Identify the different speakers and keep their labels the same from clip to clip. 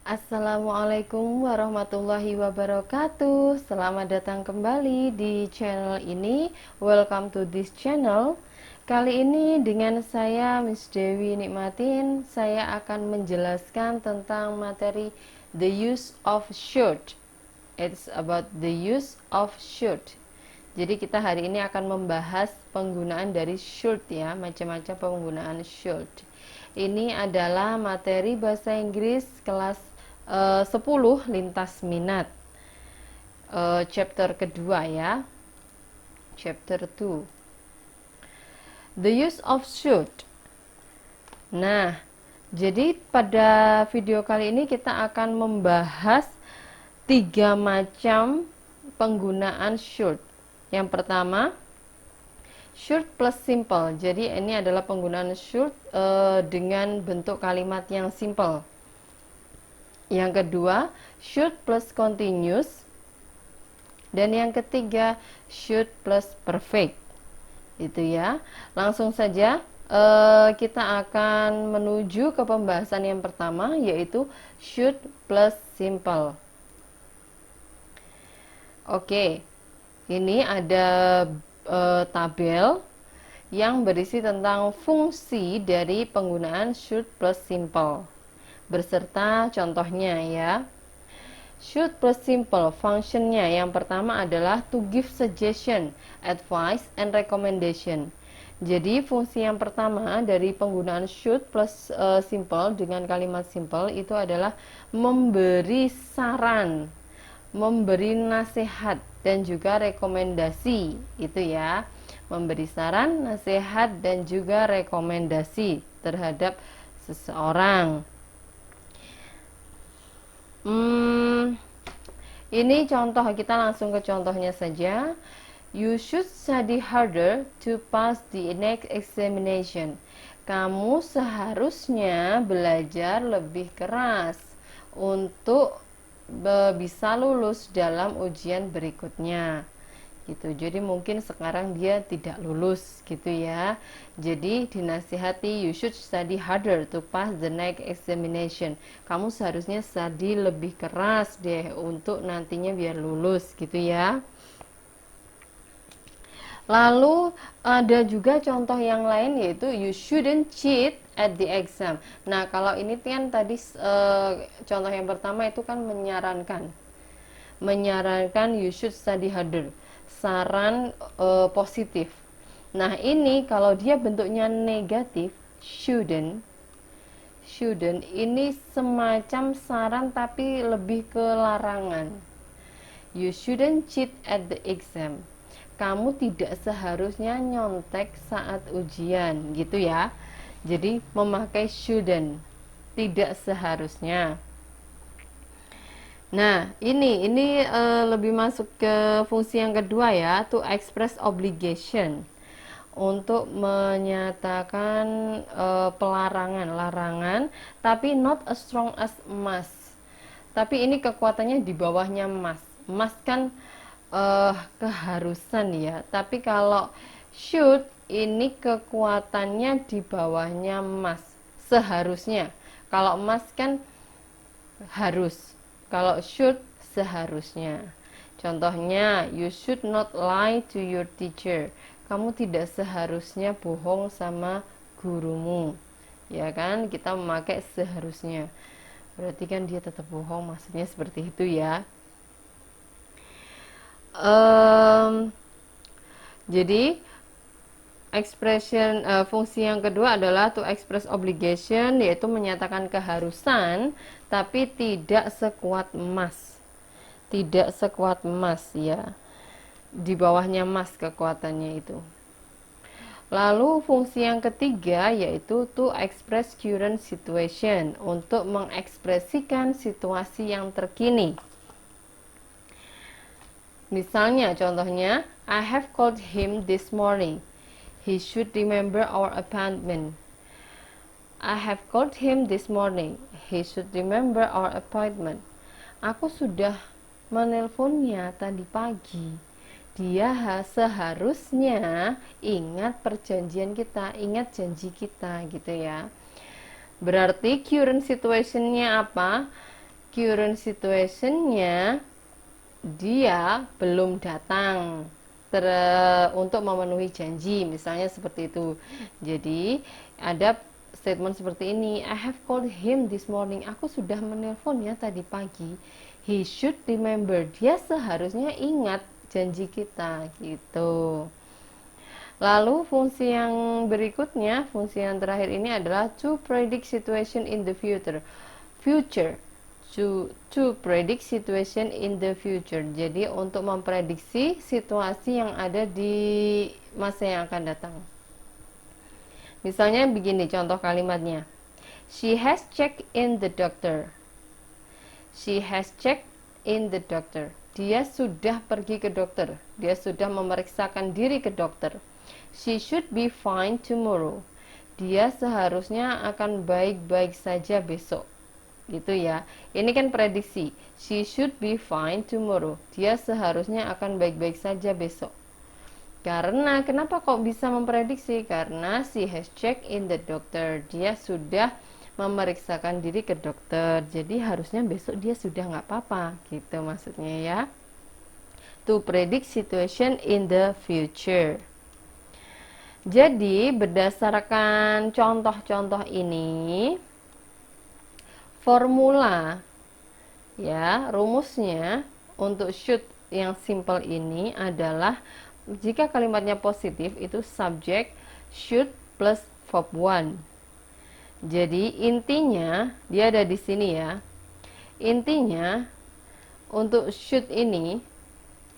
Speaker 1: Assalamualaikum warahmatullahi wabarakatuh. Selamat datang kembali di channel ini. Welcome to this channel. Kali ini dengan saya Miss Dewi Nikmatin, saya akan menjelaskan tentang materi the use of should. It's about the use of should. Jadi kita hari ini akan membahas penggunaan dari should ya, macam-macam penggunaan should. Ini adalah materi bahasa Inggris kelas 10 lintas minat, chapter kedua ya, chapter 2, the use of should. Nah, jadi pada video kali ini kita akan membahas 3 macam penggunaan should. Yang pertama, should plus simple. Jadi ini adalah penggunaan should dengan bentuk kalimat yang simple. Yang kedua, should plus continuous. Dan yang ketiga, should plus perfect. Itu ya. Langsung saja kita akan menuju ke pembahasan yang pertama, yaitu should plus simple. Oke. Ini ada tabel yang berisi tentang fungsi dari penggunaan should plus simple beserta contohnya ya. Should plus simple functionnya yang pertama adalah to give suggestion, advice, and recommendation. Jadi fungsi yang pertama dari penggunaan should plus simple dengan kalimat simple itu adalah memberi saran, memberi nasihat, dan juga rekomendasi. Itu ya, memberi saran, nasihat, dan juga rekomendasi terhadap seseorang. Ini contoh, kita langsung ke contohnya saja. You should study harder to pass the next examination. Kamu seharusnya belajar lebih keras untuk bisa lulus dalam ujian berikutnya gitu. Jadi mungkin sekarang dia tidak lulus gitu ya. Jadi dinasihati, you should study harder to pass the next examination. Kamu seharusnya study lebih keras deh untuk nantinya biar lulus gitu ya. Lalu ada juga contoh yang lain, yaitu you shouldn't cheat at the exam. Nah, kalau ini kan tadi contoh yang pertama itu kan menyarankan you should study harder, saran positif. Nah, ini kalau dia bentuknya negatif, shouldn't ini semacam saran tapi lebih ke larangan. You shouldn't cheat at the exam. Kamu tidak seharusnya nyontek saat ujian gitu ya. Jadi memakai shouldn't, tidak seharusnya. Nah, ini lebih masuk ke fungsi yang kedua ya, to express obligation, untuk menyatakan larangan, tapi not as strong as must. Tapi ini kekuatannya di bawahnya must. Must kan keharusan ya, tapi kalau should ini kekuatannya di bawahnya must, seharusnya. Kalau must kan harus, kalau should seharusnya. Contohnya, you should not lie to your teacher. Kamu tidak seharusnya bohong sama gurumu. Ya kan, kita memakai seharusnya. Berarti kan dia tetap bohong, maksudnya seperti itu ya. Jadi expression fungsi yang kedua adalah to express obligation, yaitu menyatakan keharusan tapi tidak sekuat must. Tidak sekuat must ya. Di bawahnya must kekuatannya itu. Lalu fungsi yang ketiga yaitu to express current situation, untuk mengekspresikan situasi yang terkini. Misalnya contohnya, I have called him this morning. He should remember our appointment. I have called him this morning. He should remember our appointment. Aku sudah menelponnya tadi pagi. Dia seharusnya ingat perjanjian kita, ingat janji kita gitu ya. Berarti current situation-nya apa? current situationnya dia belum datang untuk memenuhi janji, misalnya seperti itu. Jadi ada statement seperti ini, I have called him this morning. Aku sudah menelponnya tadi pagi. He should remember. Dia seharusnya ingat janji kita, gitu. Lalu fungsi yang berikutnya, fungsi yang terakhir ini adalah to predict situation in the future. To predict situation in the future. Jadi untuk memprediksi situasi yang ada di masa yang akan datang. Misalnya begini contoh kalimatnya. She has checked in the doctor. She has checked in the doctor. Dia sudah pergi ke dokter. Dia sudah memeriksakan diri ke dokter. She should be fine tomorrow. Dia seharusnya akan baik-baik saja besok. Gitu ya. Ini kan prediksi. She should be fine tomorrow. Dia seharusnya akan baik-baik saja besok. Karena kenapa kok bisa memprediksi? Karena she has checked in the doctor. Dia sudah memeriksakan diri ke dokter. Jadi harusnya besok dia sudah nggak apa-apa. Gitu maksudnya ya. To predict situation in the future. Jadi berdasarkan contoh-contoh ini, formula ya, rumusnya untuk should yang simple ini adalah jika kalimatnya positif itu subject should plus verb 1. Jadi intinya dia ada di sini ya. Intinya untuk should ini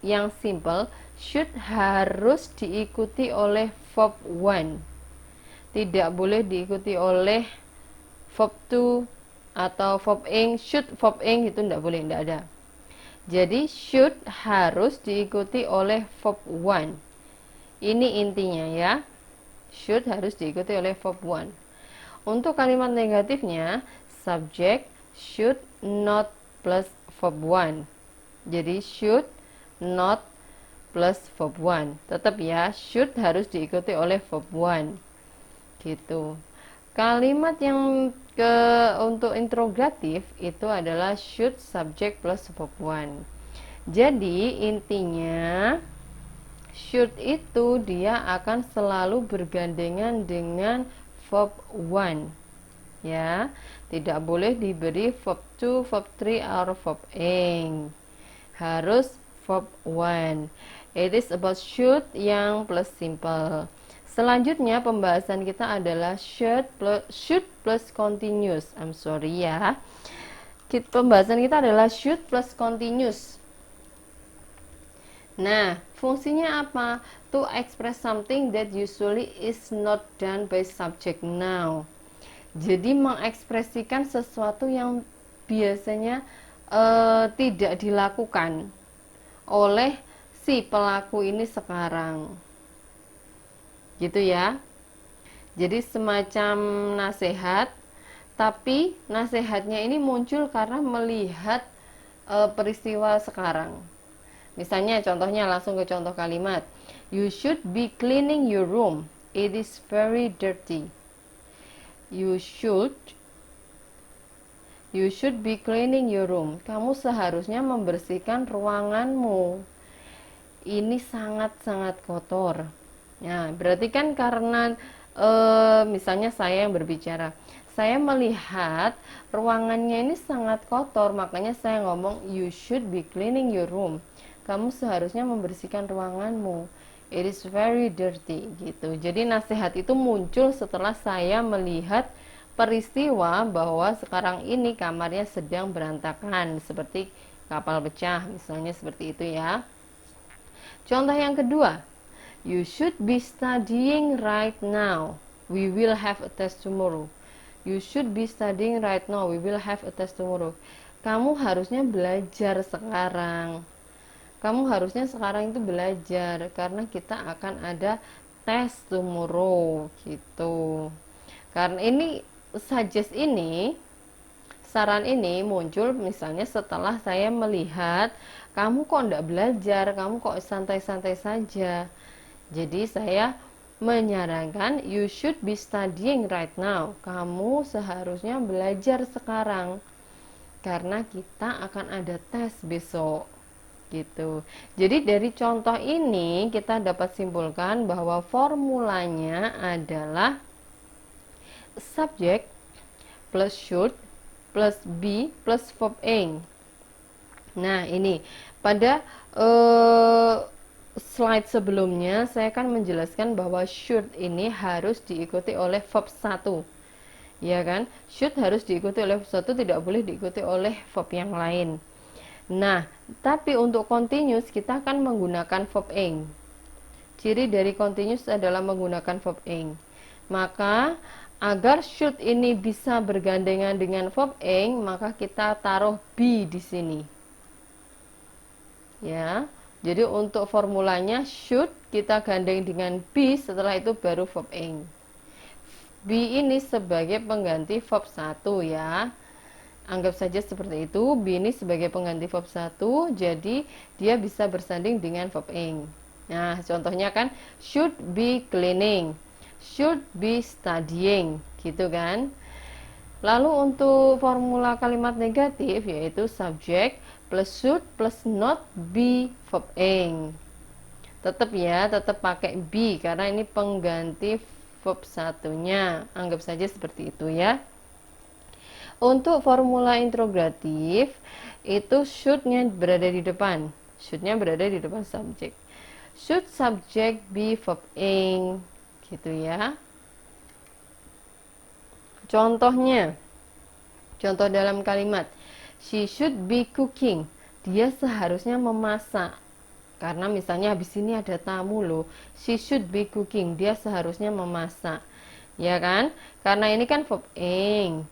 Speaker 1: yang simple, should harus diikuti oleh verb 1. Tidak boleh diikuti oleh verb 2 atau verb ing. Should verb ing itu tidak boleh, tidak ada. Jadi should harus diikuti oleh verb 1. Ini intinya ya. Should harus diikuti oleh verb 1. Untuk kalimat negatifnya, subject should not plus verb 1. Jadi should not plus verb 1. Tetap ya, should harus diikuti oleh verb 1. Gitu. Kalimat yang untuk interrogatif itu adalah should subject plus verb 1. Jadi intinya should itu dia akan selalu bergandengan dengan verb 1. Ya, tidak boleh diberi verb 2, verb 3 atau verb ing. Harus verb 1. It is about should yang plus simple. Selanjutnya pembahasan kita adalah should plus continuous. I'm sorry ya. Pembahasan kita adalah should plus continuous. Nah, fungsinya apa? To express something that usually is not done by subject now. Jadi mengekspresikan sesuatu yang biasanya tidak dilakukan oleh si pelaku ini sekarang. Gitu ya. Jadi semacam nasihat, tapi nasihatnya ini muncul karena melihat peristiwa sekarang. Misalnya contohnya langsung ke contoh kalimat. You should be cleaning your room. It is very dirty. You should be cleaning your room. Kamu seharusnya membersihkan ruanganmu. Ini sangat-sangat kotor. Nah, berarti kan karena misalnya saya yang berbicara, saya melihat ruangannya ini sangat kotor, makanya saya ngomong you should be cleaning your room. Kamu seharusnya membersihkan ruanganmu. It is very dirty gitu. Jadi nasihat itu muncul setelah saya melihat peristiwa bahwa sekarang ini kamarnya sedang berantakan seperti kapal pecah, misalnya seperti itu ya. Contoh yang kedua, you should be studying right now. We will have a test tomorrow. You should be studying right now. We will have a test tomorrow. Kamu harusnya belajar sekarang. Kamu harusnya sekarang itu belajar karena kita akan ada tes tomorrow gitu. Karena ini suggest ini, saran ini muncul misalnya setelah saya melihat kamu kok enggak belajar, kamu kok santai-santai saja. Jadi saya menyarankan you should be studying right now. Kamu seharusnya belajar sekarang. karena kita akan ada tes besok gitu. Jadi dari contoh ini kita dapat simpulkan bahwa formulanya adalah subject plus should plus be plus verb ing. Nah, ini pada slide sebelumnya saya kan menjelaskan bahwa should ini harus diikuti oleh verb 1. Ya kan? Should harus diikuti oleh verb 1, tidak boleh diikuti oleh verb yang lain. Nah, tapi untuk continuous kita akan menggunakan verb ing. Ciri dari continuous adalah menggunakan verb ing. Maka agar should ini bisa bergandengan dengan verb ing, maka kita taruh be di sini. Ya. Jadi untuk formulanya should kita gandeng dengan be, setelah itu baru verb ing. Be ini sebagai pengganti verb 1 ya. Anggap saja seperti itu, be ini sebagai pengganti verb 1, jadi dia bisa bersanding dengan verb ing. Nah, contohnya kan should be cleaning, should be studying, gitu kan. Lalu untuk formula kalimat negatif yaitu subject plus should plus not be verb ing. Tetap ya, tetap pakai be karena ini pengganti verb satunya. Anggap saja seperti itu ya. Untuk formula interrogatif itu should-nya berada di depan. Should-nya berada di depan subject. Should subject be verb ing, gitu ya. Contohnya, contoh dalam kalimat, she should be cooking. Dia seharusnya memasak. Karena misalnya habis ini ada tamu loh. She should be cooking. Dia seharusnya memasak. Ya kan? Karena ini kan verb ing.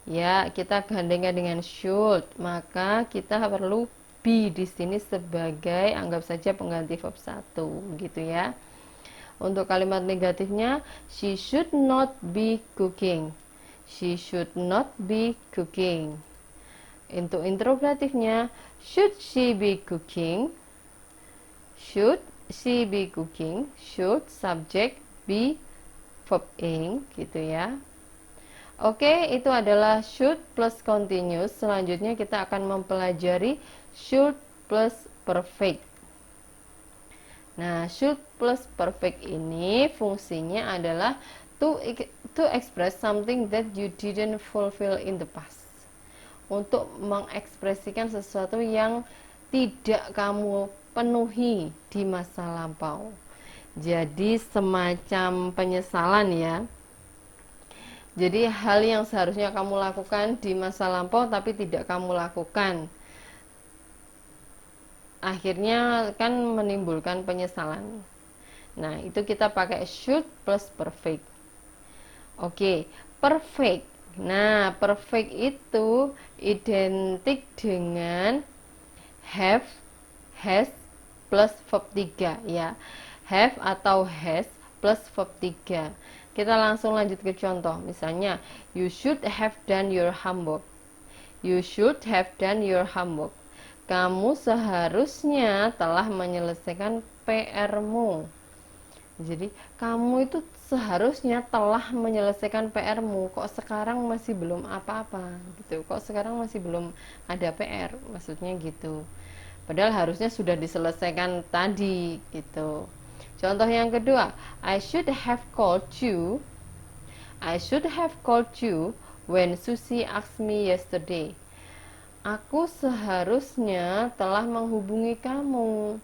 Speaker 1: Ya, kita gandengkan dengan should. Maka kita perlu be di sini sebagai anggap saja pengganti verb 1 gitu ya. Untuk kalimat negatifnya, she should not be cooking. She should not be cooking. Untuk interrogatifnya, should she be cooking? Should she be cooking? Should subject be verb ing, gitu ya. Oke, itu adalah should plus continuous. Selanjutnya kita akan mempelajari should plus perfect. Nah, should plus perfect ini fungsinya adalah to express something that you didn't fulfill in the past. Untuk mengekspresikan sesuatu yang tidak kamu penuhi di masa lampau. Jadi semacam penyesalan ya. Jadi hal yang seharusnya kamu lakukan di masa lampau tapi tidak kamu lakukan, akhirnya kan menimbulkan penyesalan. Nah, itu kita pakai should plus perfect. Oke, perfect. Nah, perfect itu identik dengan have, has plus verb 3 ya. Have atau has plus verb 3. Kita langsung lanjut ke contoh. Misalnya, you should have done your homework. You should have done your homework. Kamu seharusnya telah menyelesaikan PR-mu. Jadi, kamu itu seharusnya telah menyelesaikan PR-mu. Kok sekarang masih belum apa-apa gitu. Kok sekarang masih belum ada PR, maksudnya gitu. Padahal harusnya sudah diselesaikan tadi gitu. Contoh yang kedua, I should have called you. I should have called you when Susie asked me yesterday. Aku seharusnya telah menghubungi kamu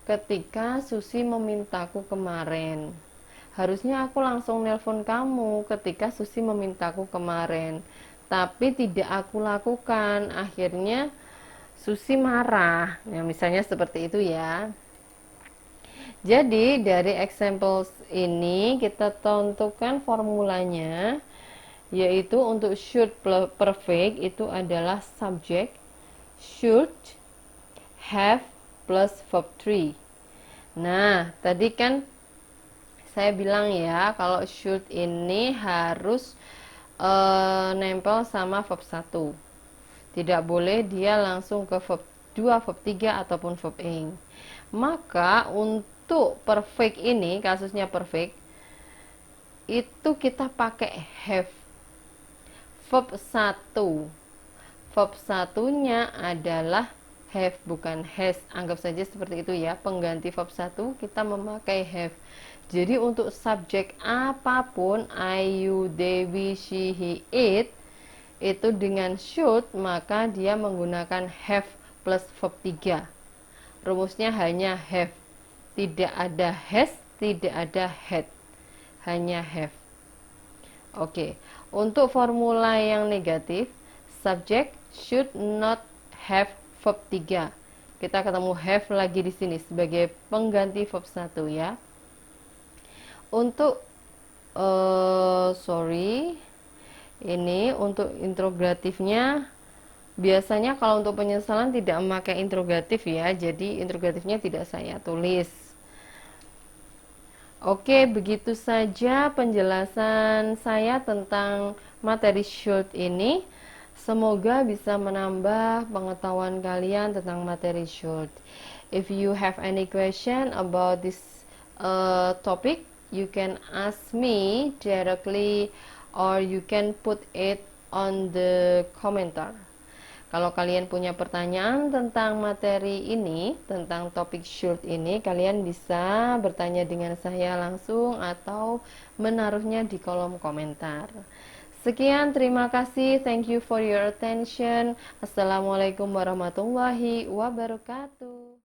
Speaker 1: ketika Susi memintaku kemarin. Harusnya aku langsung nelpon kamu ketika Susi memintaku kemarin, tapi tidak aku lakukan. Akhirnya Susi marah. Ya, misalnya seperti itu ya. Jadi dari examples ini kita tentukan formulanya, yaitu untuk should perfect itu adalah subject should have plus verb 3. Nah, tadi kan saya bilang ya kalau should ini harus nempel sama verb 1. Tidak boleh dia langsung ke verb 2, verb 3 ataupun verb ing. Maka untuk perfect ini, kasusnya perfect, itu kita pakai have. Verb 1. Verb satunya adalah have, bukan has. Anggap saja seperti itu ya. Pengganti verb satu kita memakai have. Jadi untuk subjek apapun, I, you, they, we, she, he, it, itu dengan should, maka dia menggunakan have plus verb 3. Rumusnya hanya have. Tidak ada has, tidak ada had. Hanya have. Oke. Untuk formula yang negatif, subject should not have verb 3. Kita ketemu have lagi di sini sebagai pengganti verb 1 ya. Untuk ini untuk interrogatifnya, biasanya kalau untuk penyesalan tidak memakai interrogatif ya, jadi interrogatifnya tidak saya tulis. Oke, begitu saja penjelasan saya tentang materi should ini. Semoga bisa menambah pengetahuan kalian tentang materi should. If you have any question about this topic, you can ask me directly or you can put it on the commenter. Kalau kalian punya pertanyaan tentang materi ini, tentang topik should ini, kalian bisa bertanya dengan saya langsung atau menaruhnya di kolom komentar. Sekian, terima kasih. Thank you for your attention. Assalamualaikum warahmatullahi wabarakatuh.